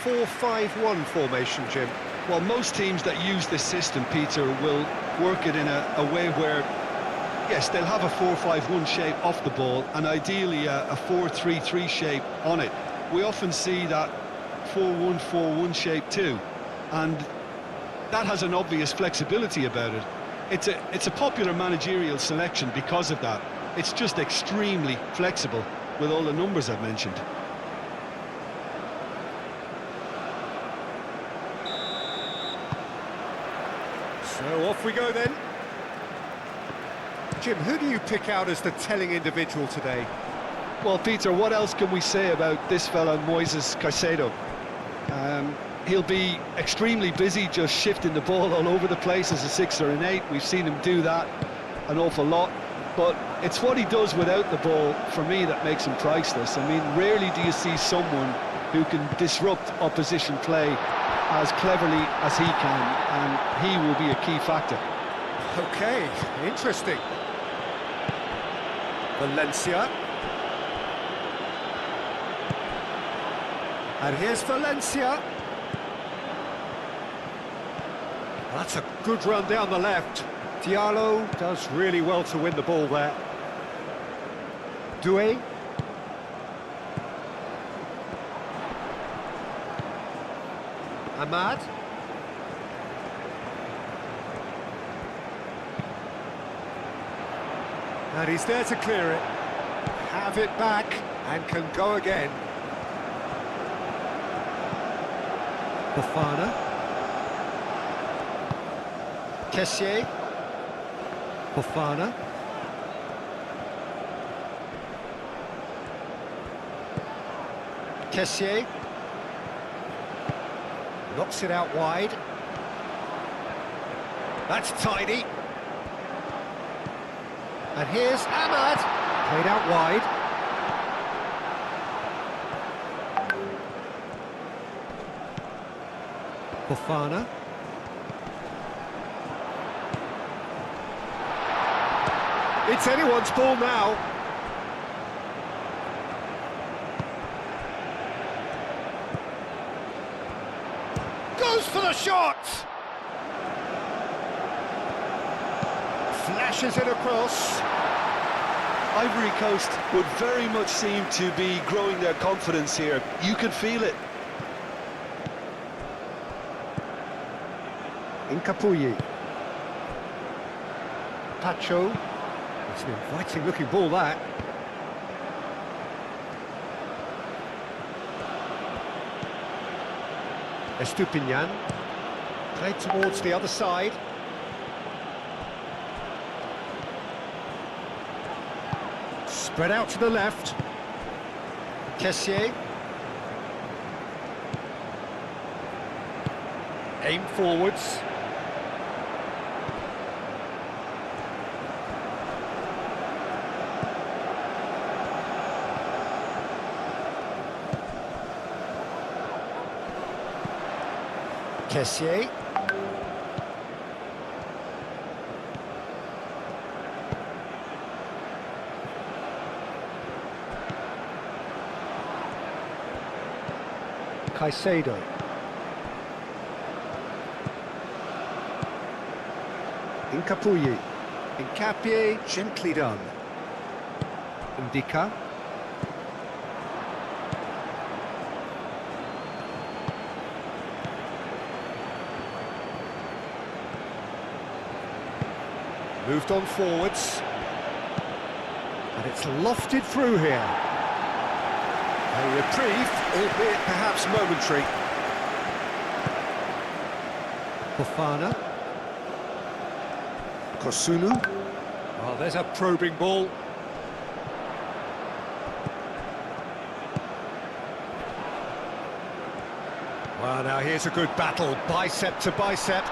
4-5-1 formation, Jim? Well, most teams that use this system, Peter, will work it in a way where, yes, they'll have a 4-5-1 shape off the ball and ideally a 4-3-3 shape on it. We often see that 4-1-4-1 shape too, and that has an obvious flexibility about it. It's a popular managerial selection because of that. It's just extremely flexible with all the numbers I've mentioned. So off we go then. Jim, who do you pick out as the telling individual today? Well, Peter, what else can we say about this fella, Moises Caicedo? He'll be extremely busy just shifting the ball all over the place as a 6 or an 8. We've seen him do that an awful lot. But it's what he does without the ball, for me, that makes him priceless. I mean, rarely do you see someone who can disrupt opposition play as cleverly as he can, and he will be a key factor. Okay, interesting. Valencia. And here's Valencia. That's a good run down the left. Diallo does really well to win the ball there. Doué. Ahmad. And he's there to clear it. Have it back and can go again. Fofana. Kessié. Fofana. Kessié. Knocks it out wide. That's tidy. And here's Ahmad. Played out wide. Fofana. It's anyone's ball now. Goes for the shot! Flashes it across. Ivory Coast would very much seem to be growing their confidence here. You can feel it. Incapuyi. Pacho. It's an inviting looking ball, that. Estupinian. Played towards the other side. Spread out to the left. Kessié. Aim forwards. Kessié. Caicedo. Incapuyi. Incapié, gently done. Indica. Moved on forwards. And it's lofted through here. A reprieve, albeit perhaps momentary. Fofana. Kosunu. Oh, there's a probing ball. Well, now here's a good battle, bicep to bicep.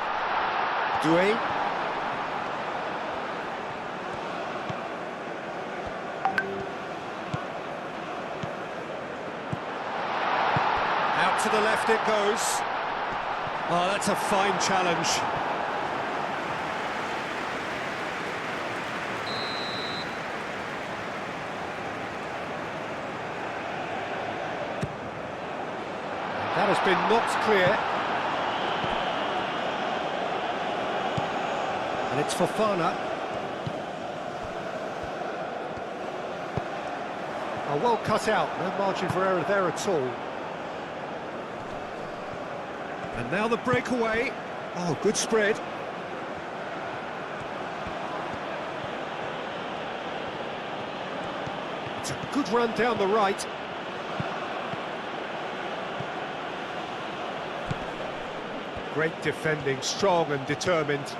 Doué. Out to the left it goes. Oh, that's a fine challenge. That has been knocked clear. And it's Fofana. Oh, well cut out, no margin for error there at all. And now the breakaway. Oh, good spread. It's a good run down the right. Great defending, strong and determined.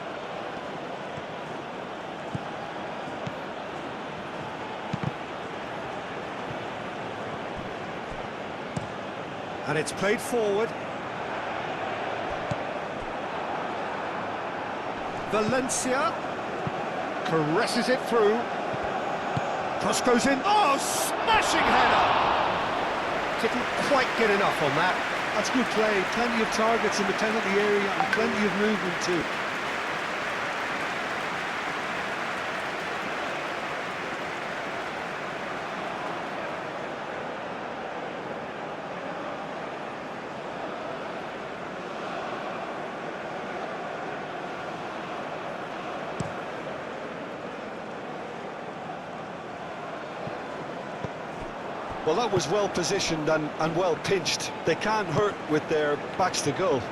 And it's played forward. Valencia caresses it through. Cross goes in. Oh, smashing header! Didn't quite get enough on that. That's good play. Plenty of targets in the penalty area and plenty of movement too. Well, that was well positioned and well pinched. They can't hurt with their backs to goal.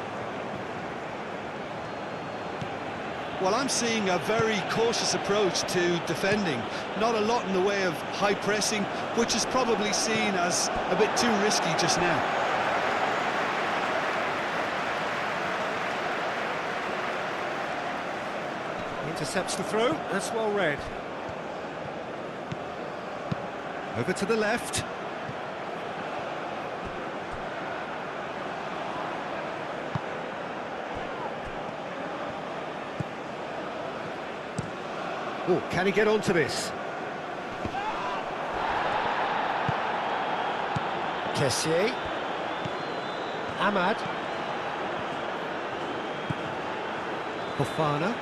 Well, I'm seeing a very cautious approach to defending. Not a lot in the way of high pressing, which is probably seen as a bit too risky just now. Intercepts the throw. That's well read. Over to the left. Oh, can he get onto this? Kessié. Ahmad. Fofana.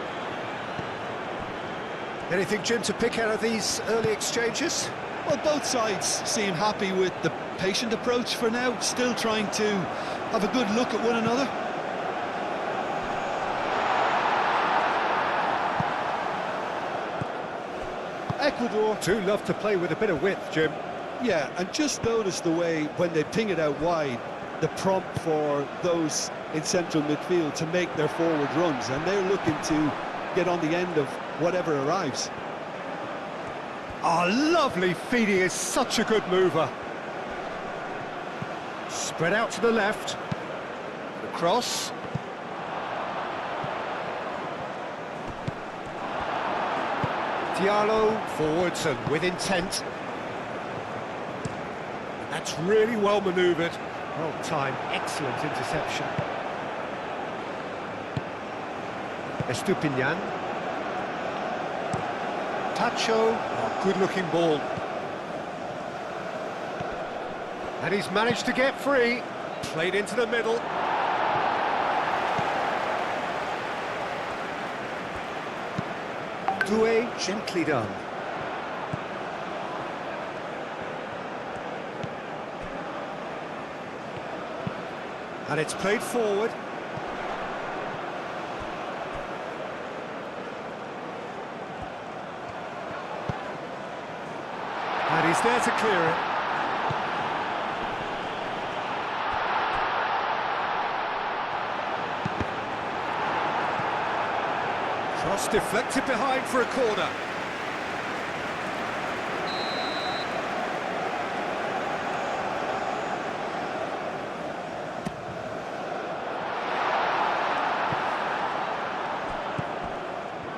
Anything, Jim, to pick out of these early exchanges? Well, both sides seem happy with the patient approach for now, still trying to have a good look at one another. Ecuador Do love to play with a bit of width, Jim. Yeah, and just notice the way, when they ping it out wide, the prompt for those in central midfield to make their forward runs, and they're looking to get on the end of whatever arrives. Oh, lovely feed. He is such a good mover. Spread out to the left. The cross. Diallo forwards and with intent. That's really well manoeuvred. Well timed, excellent interception. Estupinian. Tacho, oh, good-looking ball. And he's managed to get free. Played into the middle. Doué, gently done. And it's played forward. And he's there to clear it. Cross deflected behind for a corner.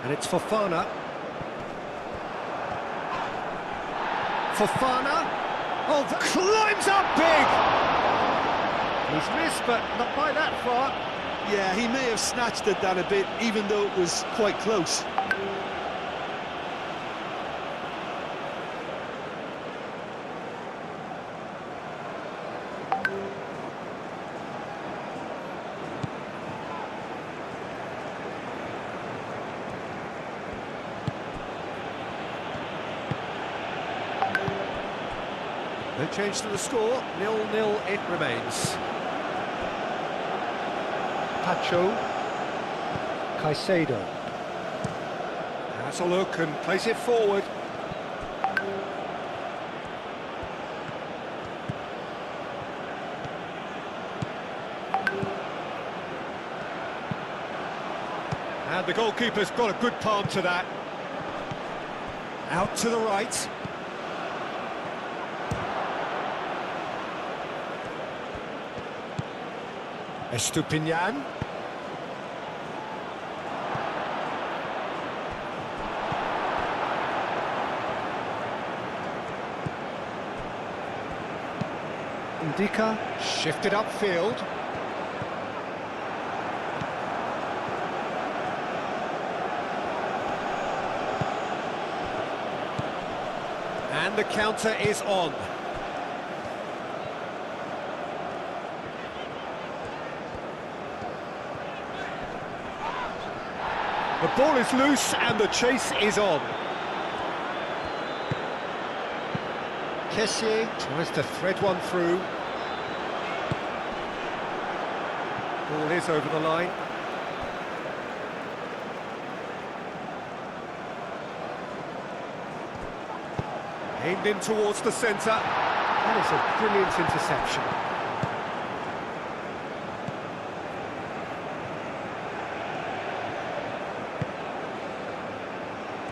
And it's Fofana. Fofana. Oh, climbs up big! He's missed, but not by that far. Yeah, he may have snatched at that a bit, even though it was quite close. No change to the score, 0-0 it remains. Pacho. Caicedo. Has a look and plays it forward. And the goalkeeper's got a good palm to that. Out to the right. Estupinian. Indica shifted upfield. And the counter is on. The ball is loose and the chase is on. Kessié tries to thread one through. Ball is over the line. Aimed in towards the centre. That is a brilliant interception.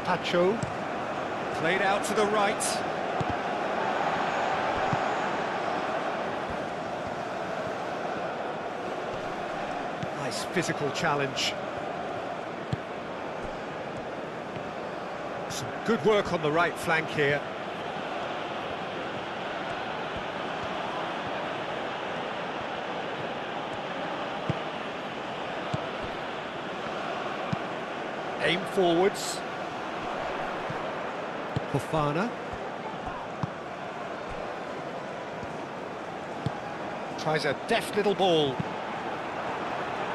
Pacho. Played out to the right. Nice physical challenge. Some good work on the right flank here. Aim forwards. Fofana. Tries a deft little ball.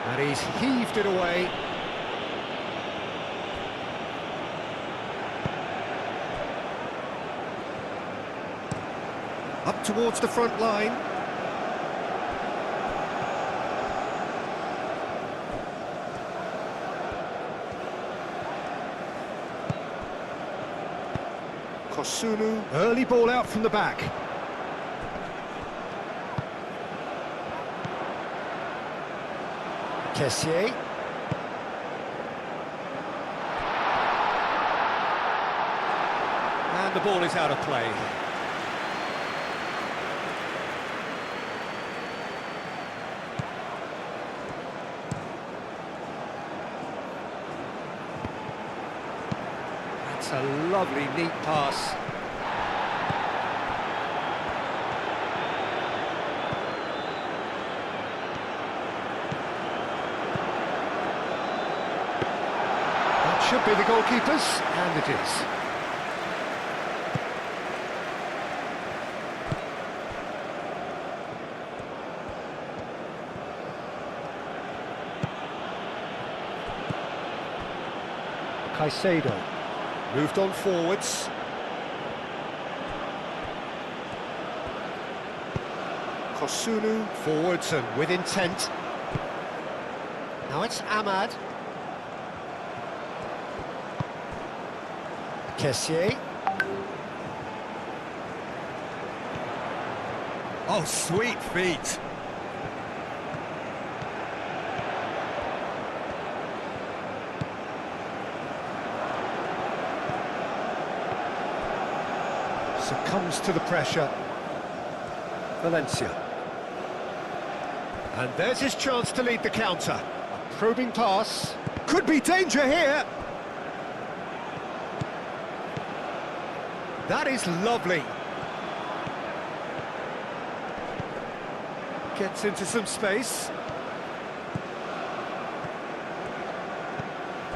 And he's heaved it away. Up towards the front line. Kosunu, early ball out from the back. Kessié. And the ball is out of play. That's a lovely, neat pass. That should be the goalkeeper's, and it is. Caicedo. Moved on forwards. Kosunu forwards and with intent. Now it's Ahmad. Kessié. Oh, sweet feet. Succumbs to the pressure. Valencia. And there's his chance to lead the counter. A probing pass. Could be danger here. That is lovely. Gets into some space.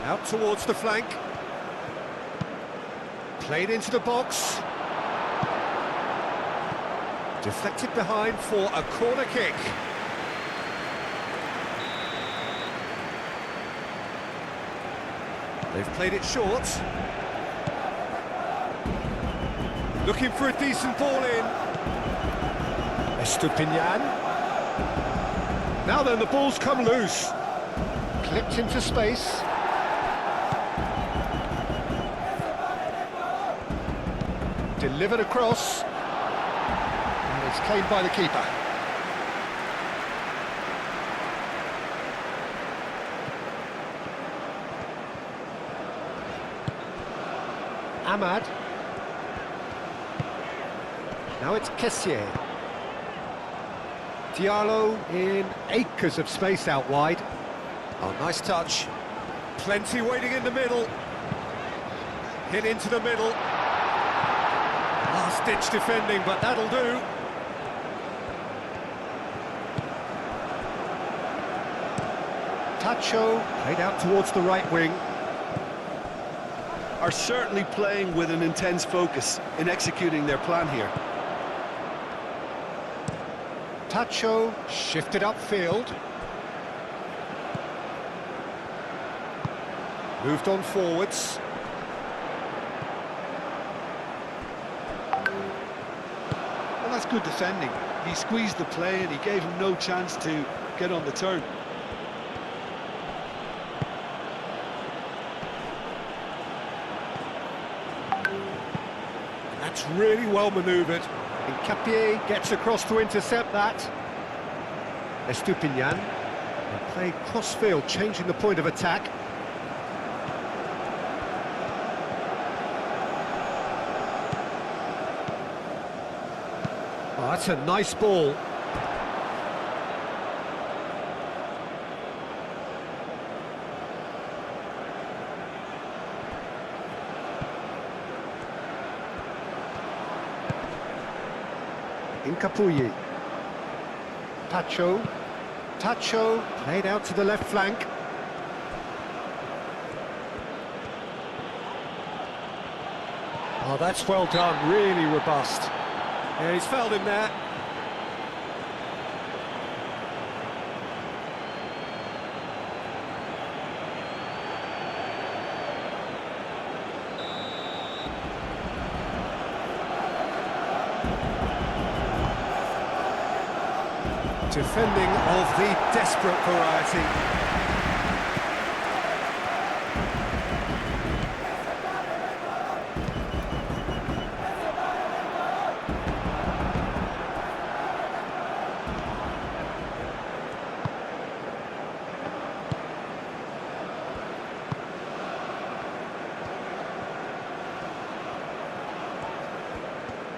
Out towards the flank. Played into the box. Deflected behind for a corner kick. They've played it short. Looking for a decent ball in. Estupinian. Now then, the ball's come loose. Clipped into space. Delivered across. And it's claimed by the keeper. Ahmad. Now it's Kessier. Diallo in acres of space out wide. Oh, nice touch. Plenty waiting in the middle. Hit into the middle. Last-ditch defending, but that'll do. Tacho played out towards the right wing. Are certainly playing with an intense focus in executing their plan here. Tacho shifted upfield. Moved on forwards. Well, that's good defending. He squeezed the play and he gave him no chance to get on the turn. That's really well manoeuvred. And Capier gets across to intercept that. Estupinian. They play cross-field, changing the point of attack. Oh, that's a nice ball. Incapuyi. Tacho. Tacho played out to the left flank. Oh, that's well done, really robust. Yeah, he's fouled him there. Defending of the desperate variety.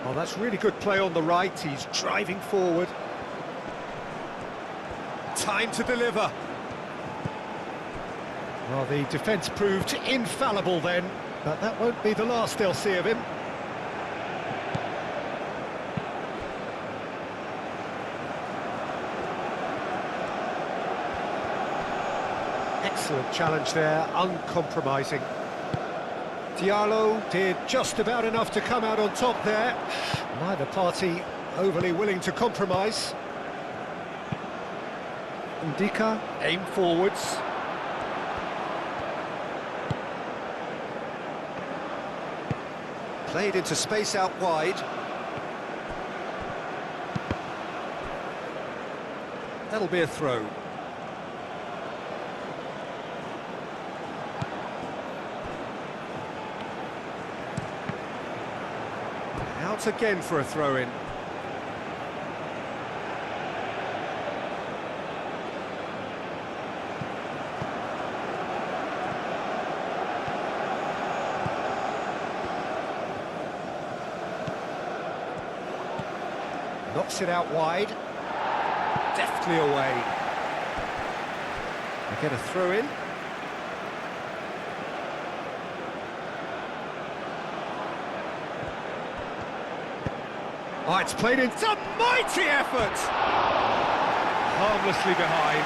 Oh, that's really good play on the right. He's driving forward. Time to deliver. Well, the defence proved infallible then, but that won't be the last they'll see of him. Excellent challenge there, uncompromising. Diallo did just about enough to come out on top there. Neither party overly willing to compromise. Ndika aim forwards. Played into space out wide. That'll be a throw. Out again for a throw-in. Knocks it out wide. Deftly away. They get a throw-in. Oh, it's played in. It's a mighty effort! Harmlessly behind.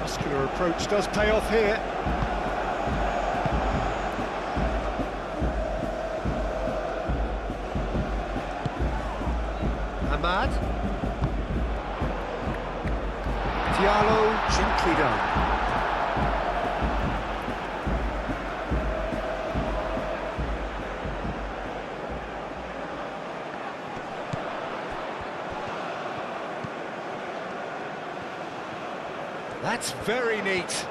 Muscular approach does pay off here. Ahmad. Diallo, gently done. That's very neat.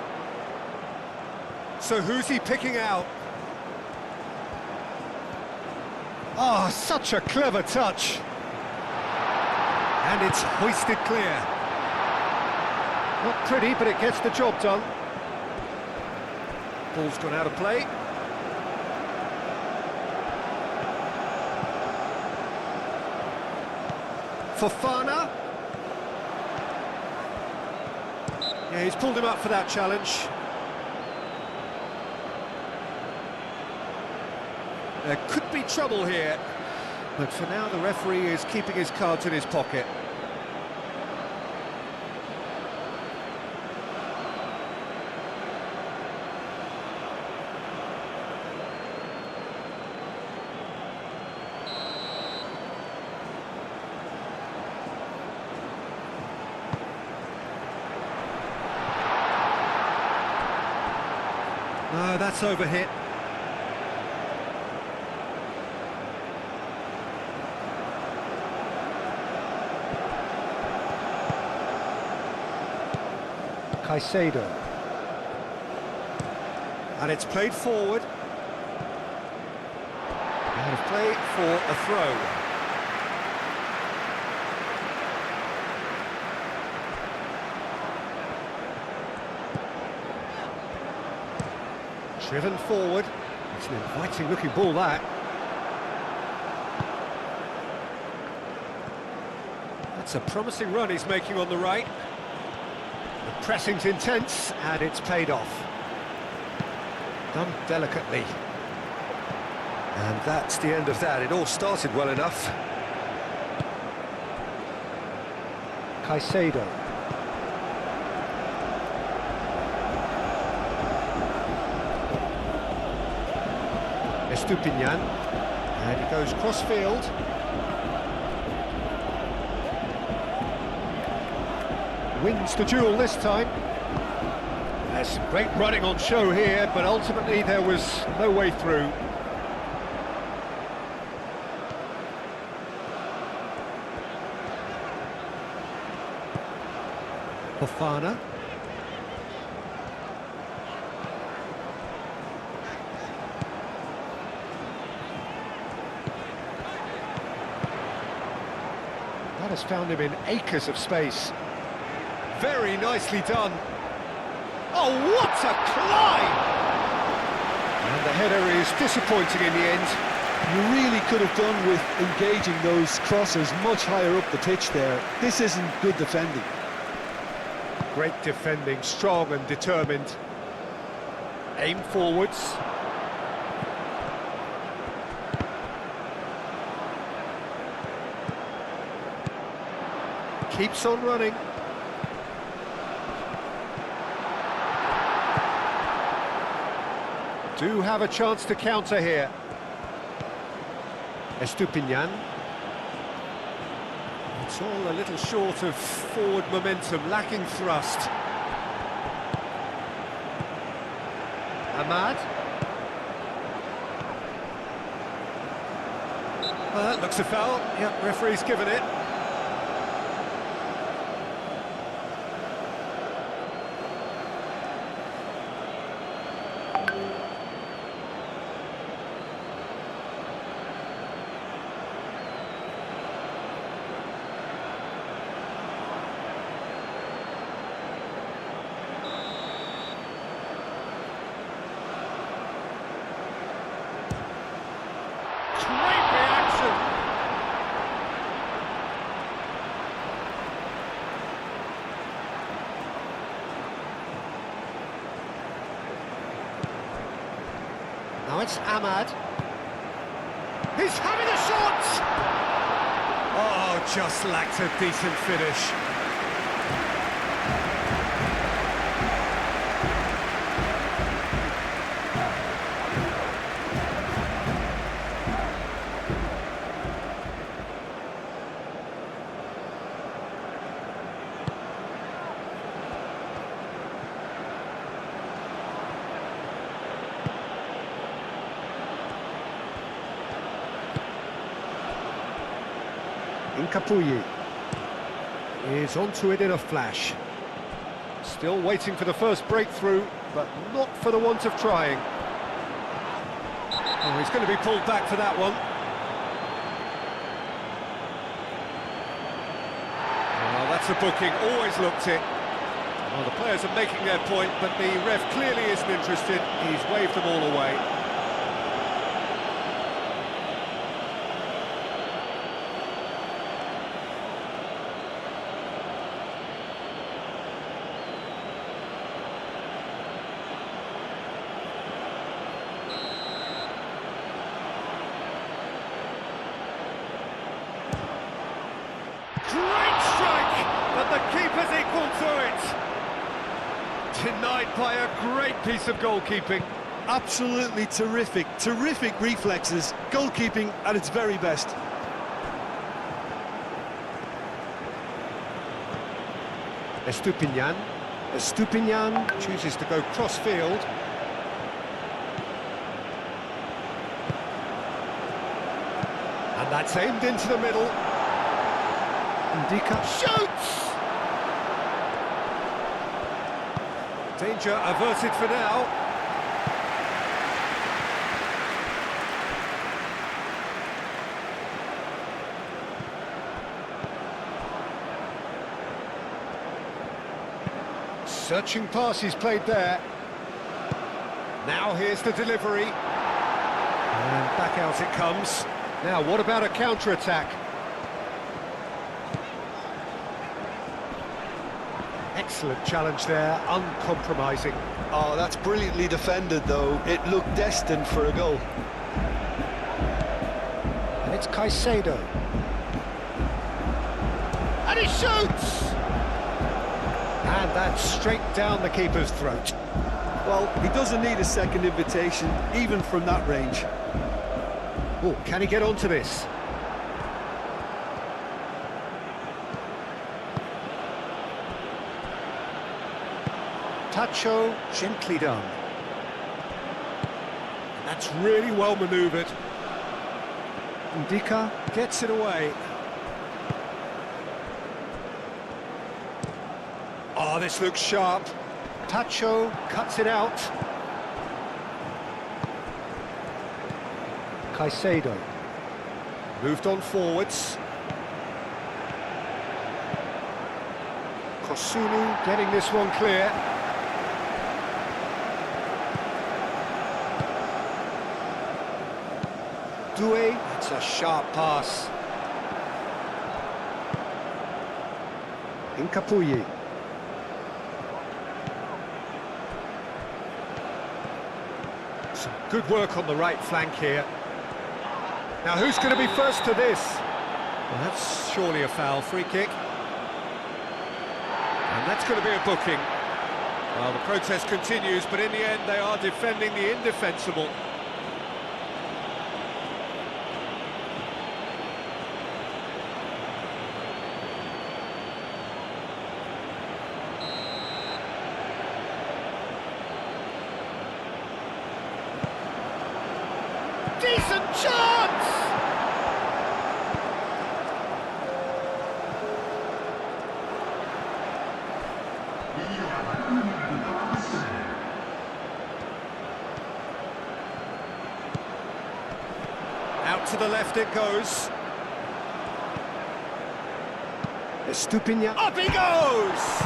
So who's he picking out? Oh, such a clever touch. And it's hoisted clear. Not pretty, but it gets the job done. Ball's gone out of play. Fofana. Yeah, he's pulled him up for that challenge. There could be trouble here, but for now the referee is keeping his cards in his pocket. No, that's overhit. Caicedo. And it's played forward. Out of play for a throw. Driven forward. It's an inviting looking ball, that. That's a promising run he's making on the right. The pressing's intense, and it's paid off. Done delicately. And that's the end of that. It all started well enough. Caicedo. Estupinian. And he goes cross-field. Wins the duel this time. There's some great running on show here, but ultimately there was no way through. Fofana. That has found him in acres of space. Very nicely done. Oh, what a climb! And the header is disappointing in the end. You really could have done with engaging those crossers much higher up the pitch there. This isn't good defending. Great defending, strong and determined. Aim forwards. Keeps on running. Do have a chance to counter here. Estupinian. It's all a little short of forward momentum, lacking thrust. Ahmad. Well, that looks a foul. Yep, referee's given it. Now it's Ahmad. He's having a shot! Oh, just lacked a decent finish. Incapuyi is onto it in a flash. Still waiting for the first breakthrough, but not for the want of trying. Oh, he's going to be pulled back for that one. Oh, that's a booking, always looked it. Well, the players are making their point, but the ref clearly isn't interested. He's waved them all away. Great strike, but the keeper's equal to it. Denied by a great piece of goalkeeping. Absolutely terrific reflexes, goalkeeping at its very best. Estupinian chooses to go cross-field. And that's aimed into the middle. Ndika shoots! Danger averted for now. Searching pass he's played there. Now here's the delivery. And back out it comes. Now what about a counter-attack? Excellent challenge there, uncompromising. Oh, that's brilliantly defended, though. It looked destined for a goal. And it's Caicedo. And he shoots! And that's straight down the keeper's throat. Well, he doesn't need a second invitation, even from that range. Oh, can he get onto this? Tacho, gently done. That's really well manoeuvred. Ndika gets it away. Oh, this looks sharp. Tacho cuts it out. Caicedo moved on forwards. Kosunu getting this one clear. Due, it's a sharp pass. Incapuyi. Some good work on the right flank here. Now who's going to be first to this? Well, that's surely a foul, free kick. And that's going to be a booking. Well, the protest continues, but in the end they are defending the indefensible. Decent chance! Out to the left it goes. Estupinian. Up he goes!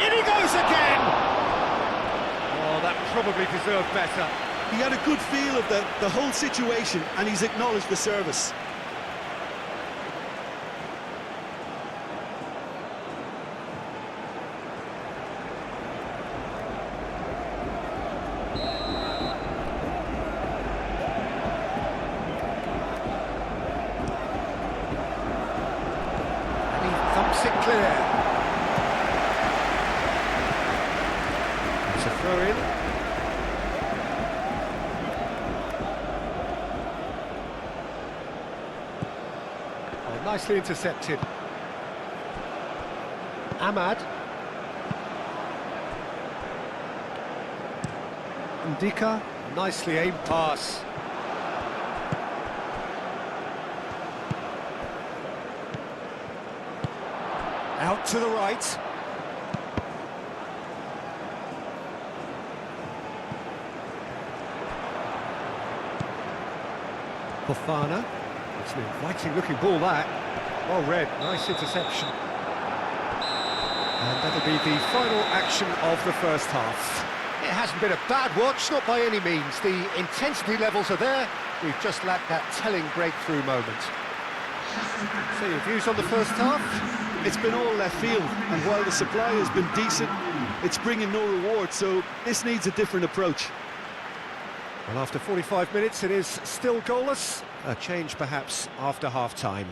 In he goes again! Oh, that probably deserved better. He had a good feel of the whole situation, and he's acknowledged the service. And he thumps it clear. It's a throw-in. Nicely intercepted. Ahmad. Ndika, nicely aimed pass. Out to the right. Fofana. It's an inviting looking ball, that. Well read, nice interception. And that'll be the final action of the first half. It hasn't been a bad watch, not by any means. The intensity levels are there. We've just lacked that telling breakthrough moment. So your views on the first half? It's been all left field, and while the supply has been decent, it's bringing no reward, so this needs a different approach. Well, after 45 minutes, it is still goalless. A change, perhaps, after half-time.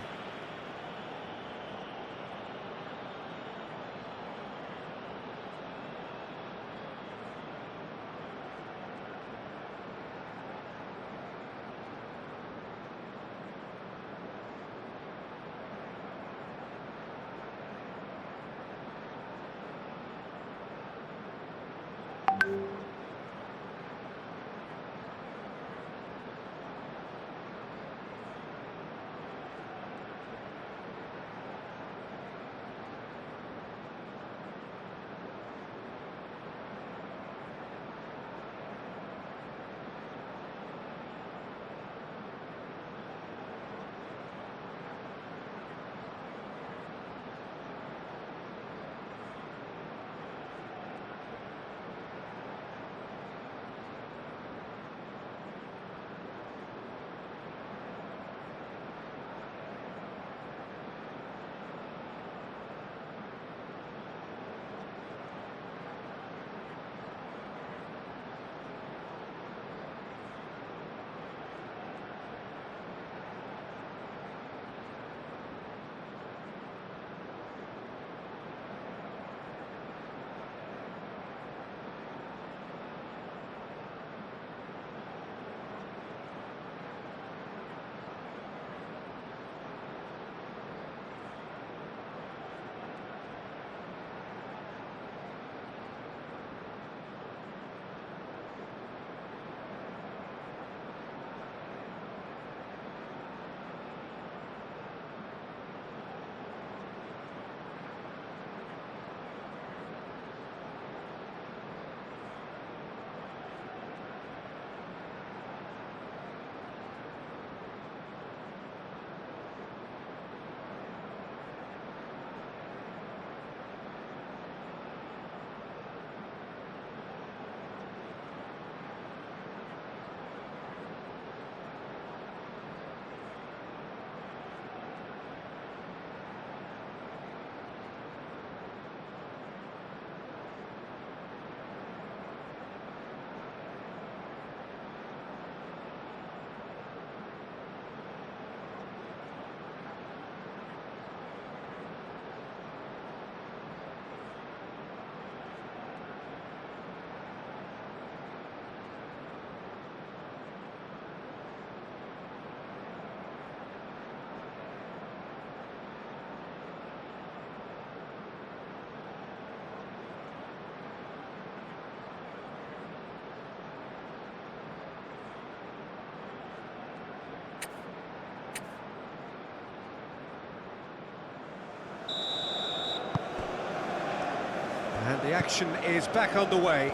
And the action is back underway.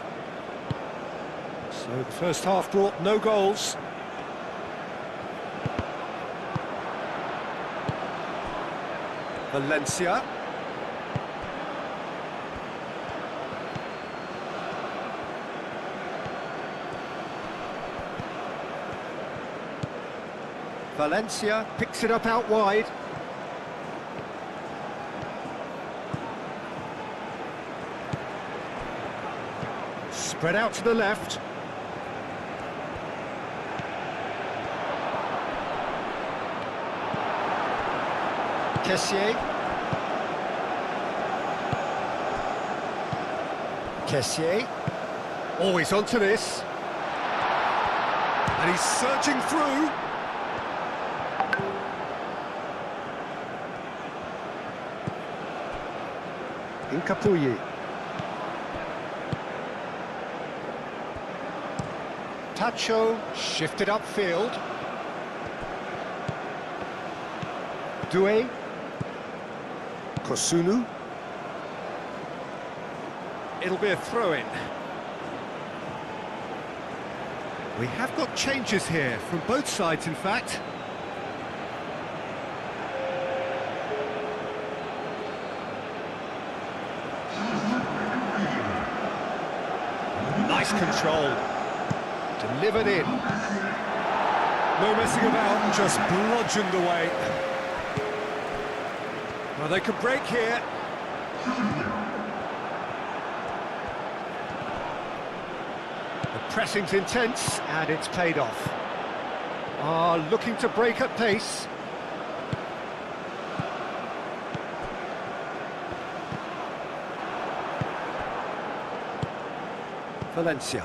So the first half brought no goals. Valencia. Valencia picks it up out wide. Spread out to the left. Kessié. Always onto this. And he's searching through. Incapuyi. Tacho shifted upfield. Doué. Kosunu. It'll be a throw-in. We have got changes here, from both sides in fact. Nice control. Delivered in. No messing about, just bludgeoned away. Well, they could break here. The pressing's intense, and it's paid off. Looking to break at pace. Valencia.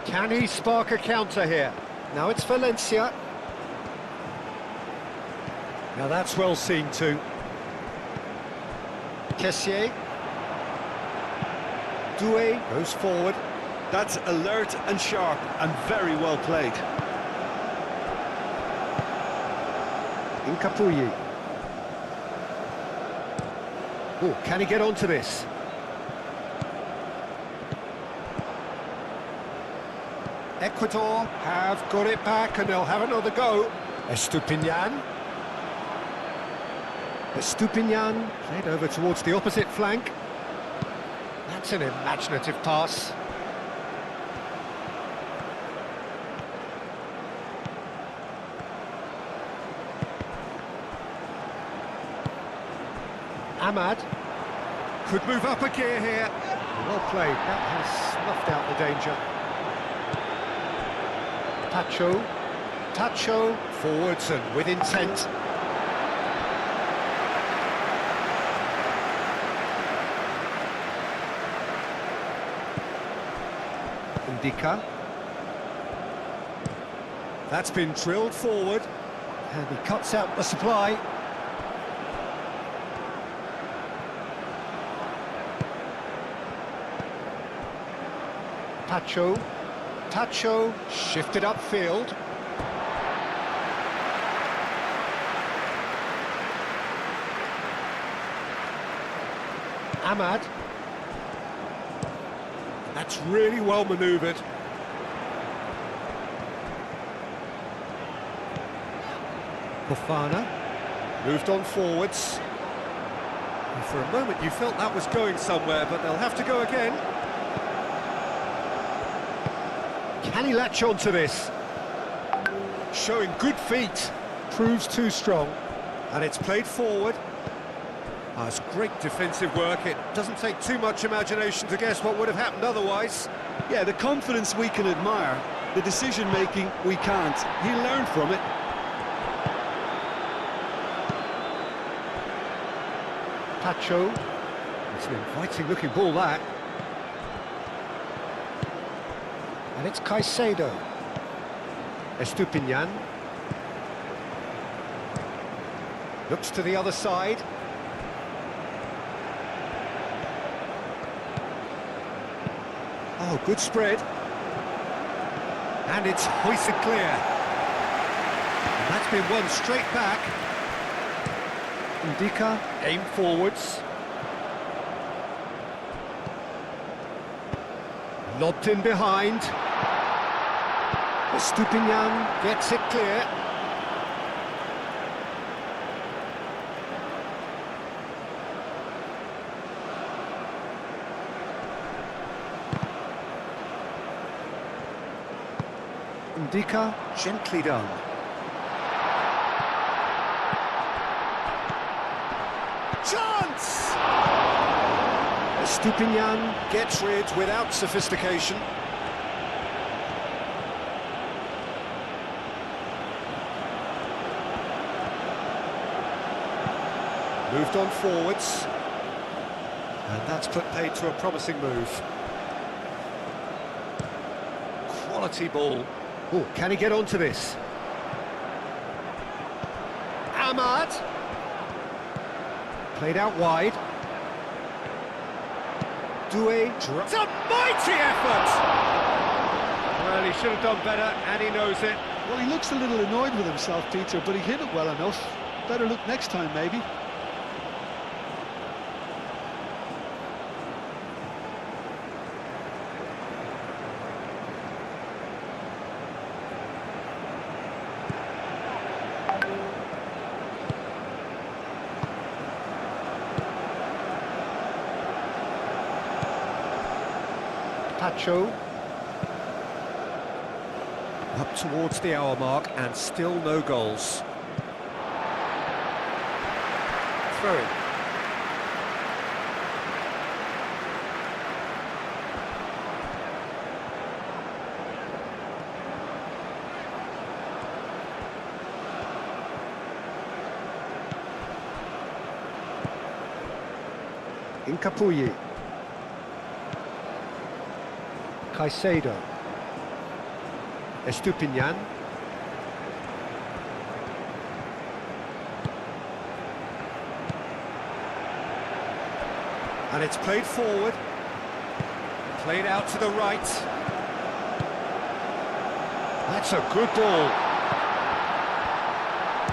Can he spark a counter here? Now it's Valencia. Now that's well seen too. Kessié. Doué goes forward. That's alert and sharp and very well played. Incapuyi. Oh, can he get onto this? Ecuador have got it back and they'll have another go. Estupinian. Estupinian played over towards the opposite flank. That's an imaginative pass. Ahmad could move up a gear here. Well played, that has snuffed out the danger. Tacho, forwards and with intent. Indica. That's been drilled forward, and he cuts out the supply. Tacho, shifted upfield. Ahmad. That's really well manoeuvred. Fofana moved on forwards. And for a moment you felt that was going somewhere, but they'll have to go again. Can he latch on to this? Showing good feet. Proves too strong. And it's played forward. It's great defensive work. It doesn't take too much imagination to guess what would have happened otherwise. Yeah, the confidence we can admire, the decision-making we can't. He learned from it. Tacho. It's an inviting-looking ball, that. And it's Caicedo. Estupinian. Looks to the other side. Oh, good spread. And it's hoisted clear. And that's been won straight back. Indica, aim forwards. Lobbed in behind. Estupinian gets it clear. Indica, gently done. Chance! Estupinian gets rid without sophistication. Moved on forwards. And that's put paid to a promising move. Quality ball. Oh, can he get onto this? Ahmad. Played out wide. Doué. It's a mighty effort! Well, he should have done better, and he knows it. Well, he looks a little annoyed with himself, Peter, but he hit it well enough. Better look next time, maybe. Pacho. Up towards the hour mark and still no goals. Throw in. Incapuyi. Caicedo. Estupinian. And it's played forward. Played out to the right. That's a good ball.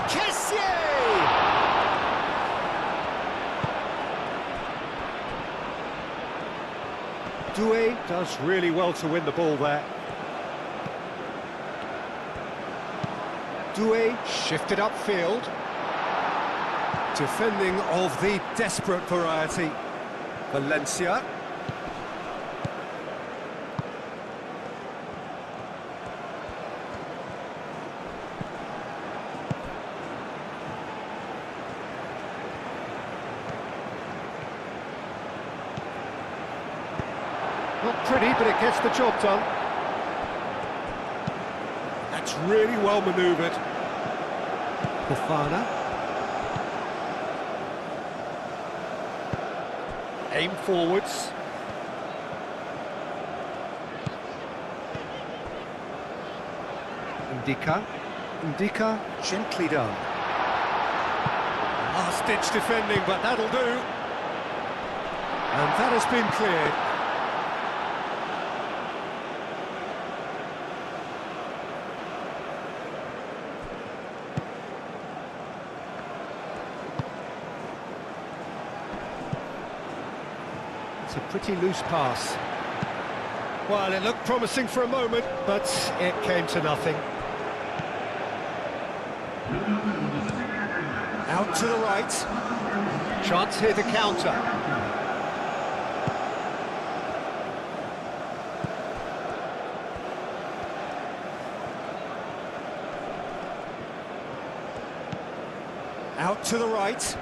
Kessié! Doué does really well to win the ball there. Doué shifted upfield. Defending of the desperate variety. Valencia. Not pretty, but it gets the job done. That's really well manoeuvred. Fofana. Aim forwards. Ndika, gently done. Last-ditch defending, but that'll do. And that has been cleared. It's a pretty loose pass. Well, it looked promising for a moment, but it came to nothing. Out to the right. Chance here to counter. Out to the right.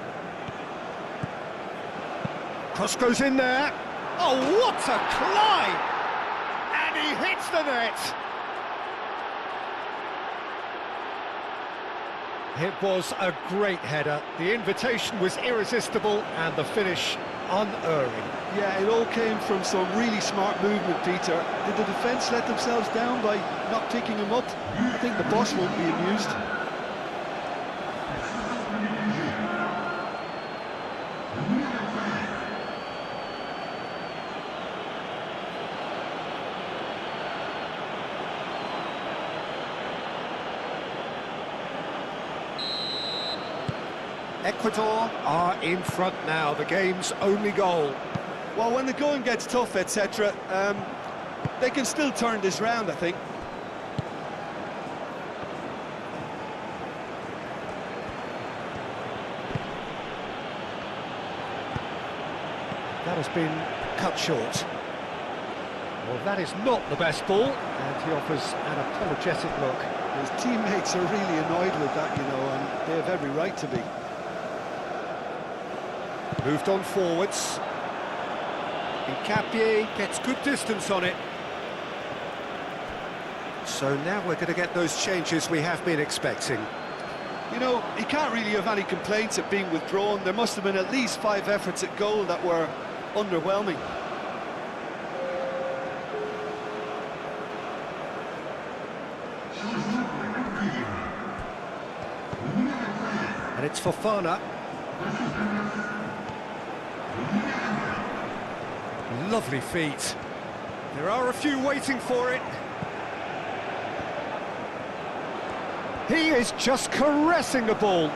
Cross goes in there. Oh, what a climb! And he hits the net. It was a great header. The invitation was irresistible and the finish unerring. Yeah, it all came from some really smart movement, Peter. Did the defence let themselves down by not picking him up? I think the boss won't be amused. Ecuador are in front now, the game's only goal. Well, when the going gets tough, etc., they can still turn this round, I think. That has been cut short. Well, that is not the best ball, and he offers an apologetic look. His teammates are really annoyed with that, you know, and they have every right to be. Moved on forwards. Hincapié gets good distance on it. So now we're going to get those changes we have been expecting. You know, he can't really have any complaints at being withdrawn. There must have been at least 5 efforts at goal that were underwhelming. And it's Fofana. Lovely feet. There are a few waiting for it. He is just caressing the ball.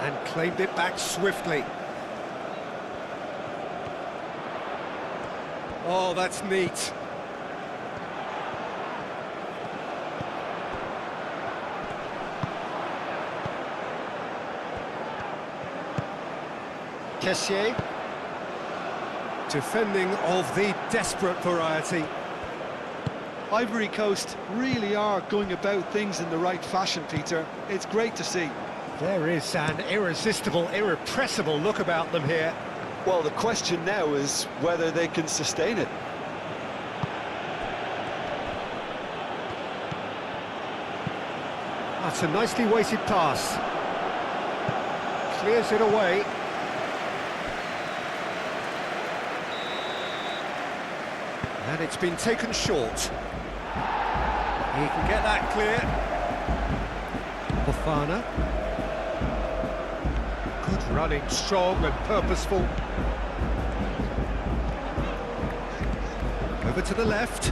And claimed it back swiftly. Oh, that's neat. Kessié. Defending of the desperate variety. Ivory Coast really are going about things in the right fashion, Peter. It's great to see. There is an irresistible, irrepressible look about them here. Well, the question now is whether they can sustain it. That's a nicely weighted pass. Clears it away. And it's been taken short. He can get that clear. Bafana. Good running, strong and purposeful. Over to the left.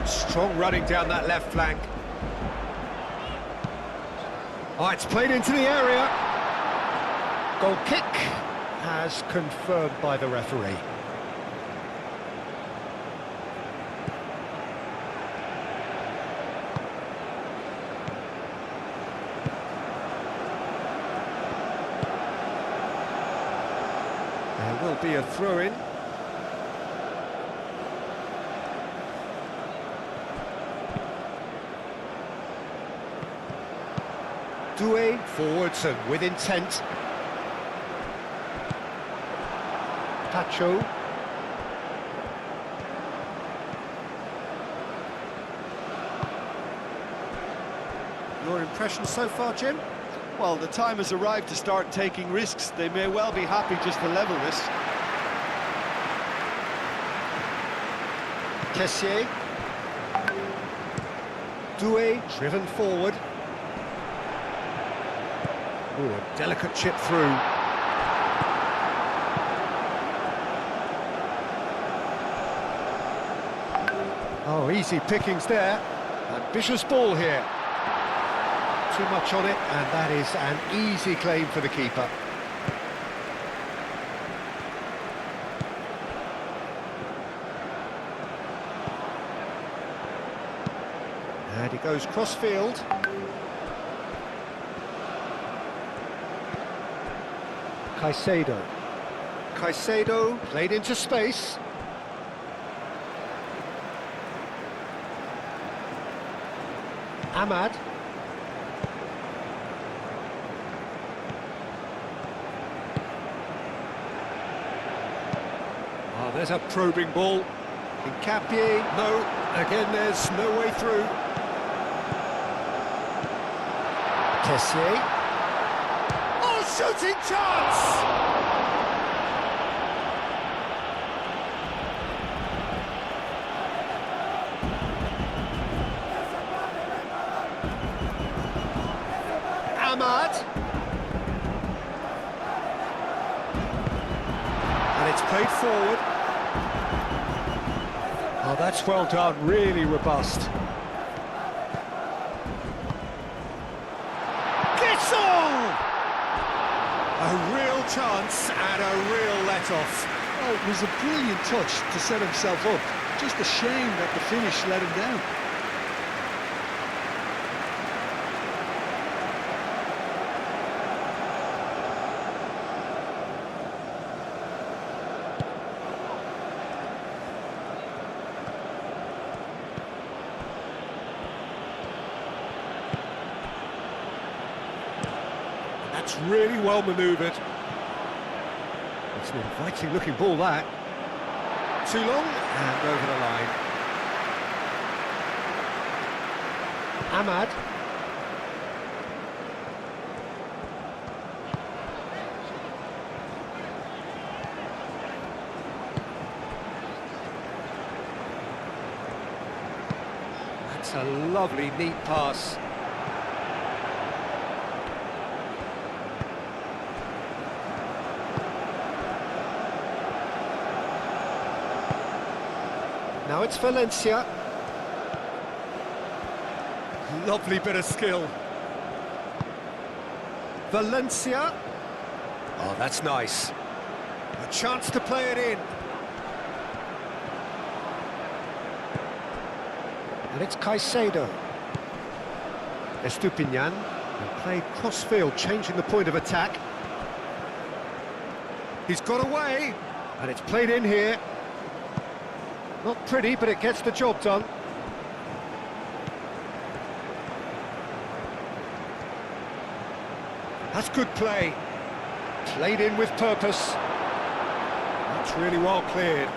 Strong running down that left flank. Oh, it's played into the area. Goal kick as confirmed by the referee. There will be a throw-in. Doué forwards and with intent. Pacho. Your impression so far, Jim? Well, the time has arrived to start taking risks. They may well be happy just to level this. Kessié. Doué driven forward. Ooh, a delicate chip through. Oh, easy pickings there. Ambitious ball here. Too much on it, and that is an easy claim for the keeper. And he goes cross-field. Caicedo. Caicedo played into space. Ahmad. Oh, there's a probing ball. Hincapié, no. Again, there's no way through. Kessié. Oh, shooting chance! Ahmad. And it's played forward. Oh, that's well done, really robust. Gissel! A real chance and a real let-off. Oh, it was a brilliant touch to set himself up. Just a shame that the finish let him down. That's really well manoeuvred. It's an inviting looking ball, that. Too long and over the line. Ahmad. That's a lovely, neat pass. Now it's Valencia. Lovely bit of skill. Valencia. Oh, that's nice. A chance to play it in. And it's Caicedo. Estupinian. And played cross-field, changing the point of attack. He's got away, and it's played in here. Not pretty, but it gets the job done. That's good play. Played in with purpose. That's really well cleared.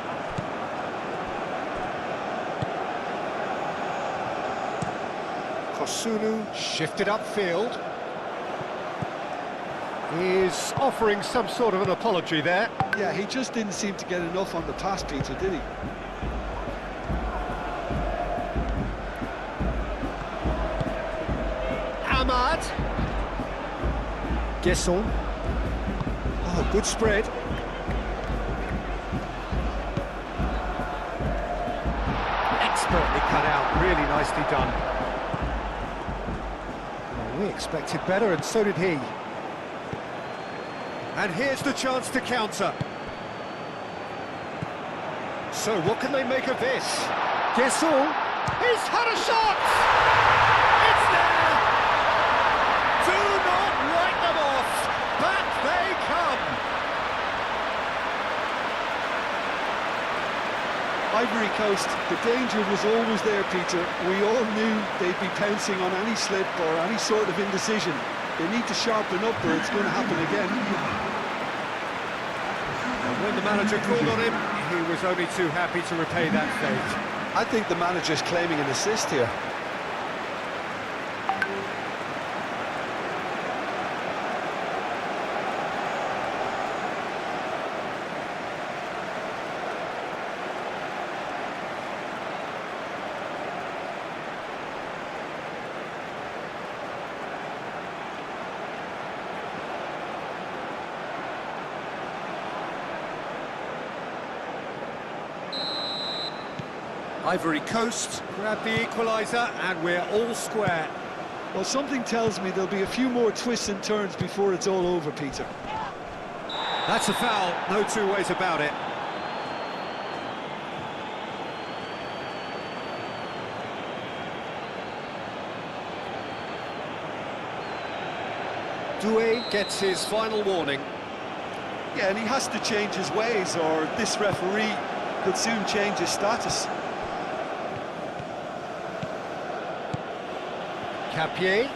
Kosunu shifted upfield. He's offering some sort of an apology there. Yeah, he just didn't seem to get enough on the pass, Peter, did he? Ahmad. Gesson. Oh, good spread. Expertly cut out, really nicely done. Well, we expected better, and so did he. And here's the chance to counter. So what can they make of this? Gesson. He's had a shot! It's there! Do not write them off! Back they come! Ivory Coast, the danger was always there, Peter. We all knew they'd be pouncing on any slip or any sort of indecision. They need to sharpen up or it's going to happen again. And when the manager called on him, he was only too happy to repay that fate. I think the manager's claiming an assist here. Ivory Coast grab the equaliser, and we're all square. Well, something tells me there'll be a few more twists and turns before it's all over, Peter. That's a foul, no two ways about it. Doué gets his final warning. Yeah, and he has to change his ways or this referee could soon change his status. Capier.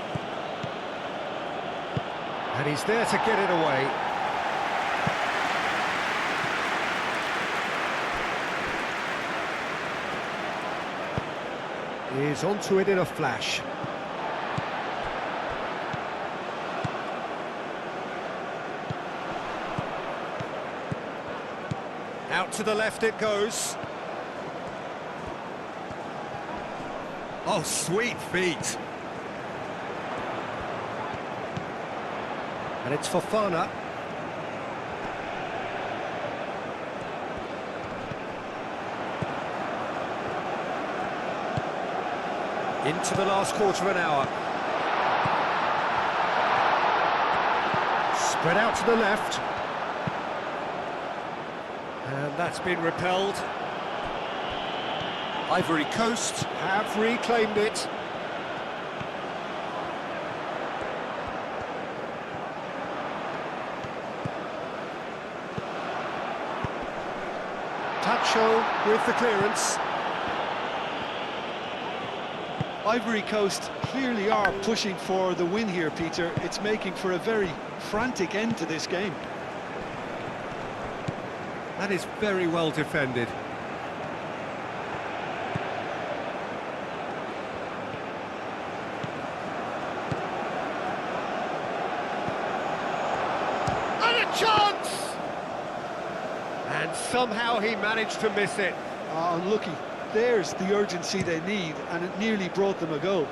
And he's there to get it away. He's onto it in a flash. Out to the left it goes. Oh, sweet feet. And it's Fofana. Into the last quarter of an hour. Spread out to the left. And that's been repelled. Ivory Coast have reclaimed it. Tacho with the clearance. Ivory Coast clearly are pushing for the win here, Peter. It's making for a very frantic end to this game. That is very well defended. And a chance! And somehow he managed to miss it. Oh, unlucky. There's the urgency they need, and it nearly brought them a goal.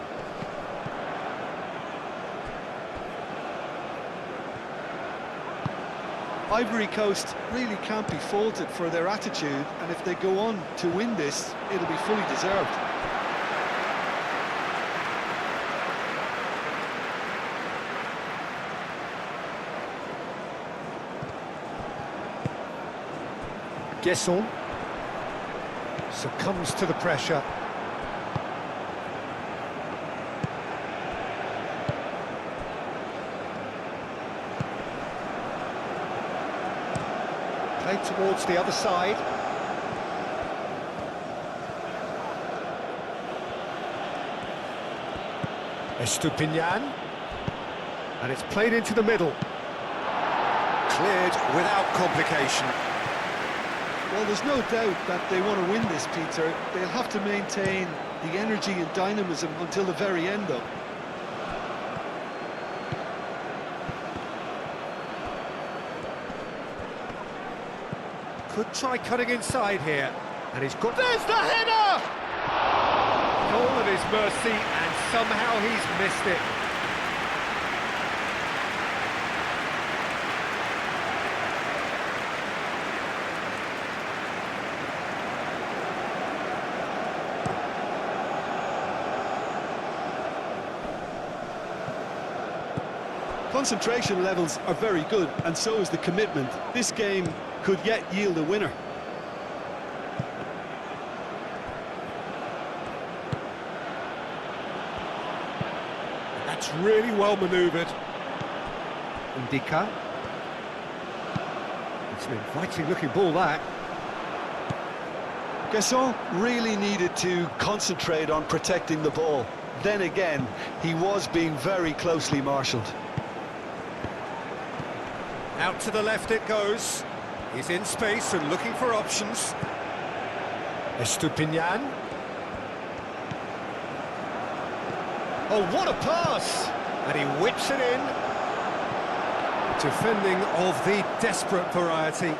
Ivory Coast really can't be faulted for their attitude, and if they go on to win this, it'll be fully deserved. Gesson succumbs to the pressure. towards the other side. Estupinian. And it's played into the middle. Cleared without complication. Well, there's no doubt that they want to win this, Peter. They'll have to maintain the energy and dynamism until the very end, though. Could try cutting inside here. And he's got... There's the header! Goal at his mercy, and somehow he's missed it. Concentration levels are very good, and so is the commitment. This game could yet yield a winner. That's really well manoeuvred. Indica. It's an inviting looking ball, that. Gasson really needed to concentrate on protecting the ball. Then again, he was being very closely marshalled. Out to the left it goes. He's in space and looking for options. Estupinian. Oh, what a pass! And he whips it in. Defending of the desperate variety.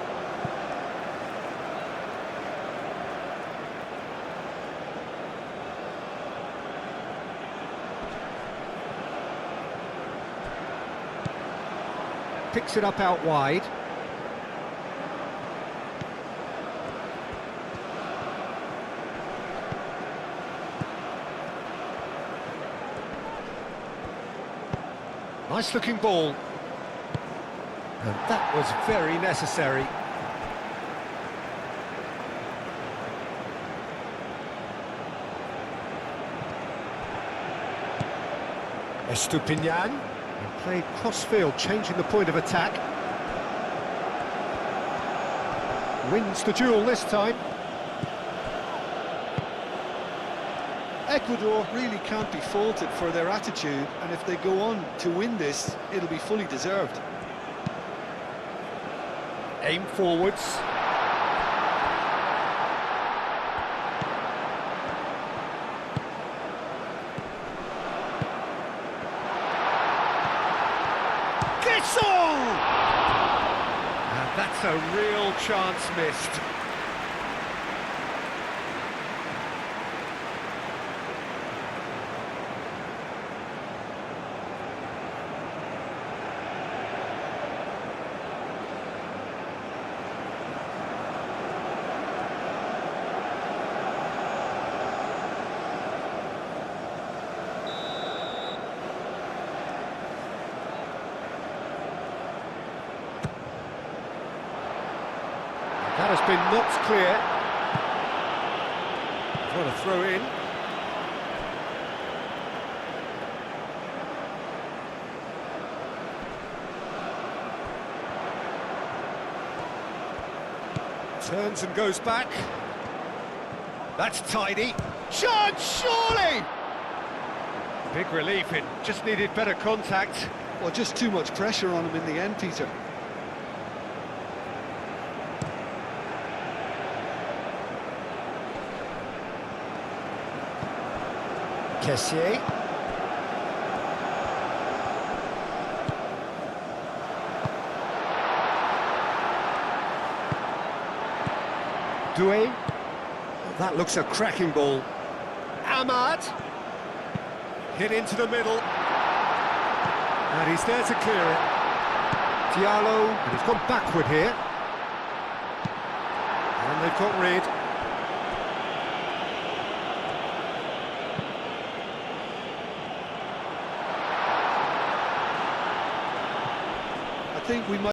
Picks it up out wide. Nice looking ball. And that was very necessary. Estupinian. And played cross-field, changing the point of attack. Wins the duel this time. Ecuador really can't be faulted for their attitude, and if they go on to win this, it'll be fully deserved. Aim forwards. And that's a real chance missed. That has been knocked clear. What a throw in. Turns and goes back. That's tidy. Chance, surely! Big relief, it just needed better contact. Well, just too much pressure on him in the end, Peter. Kessier. Doué. That looks a cracking ball. Ahmad. Hit into the middle. And he's there to clear it. Diallo. And he's gone backward here. And they've got rid. I think we might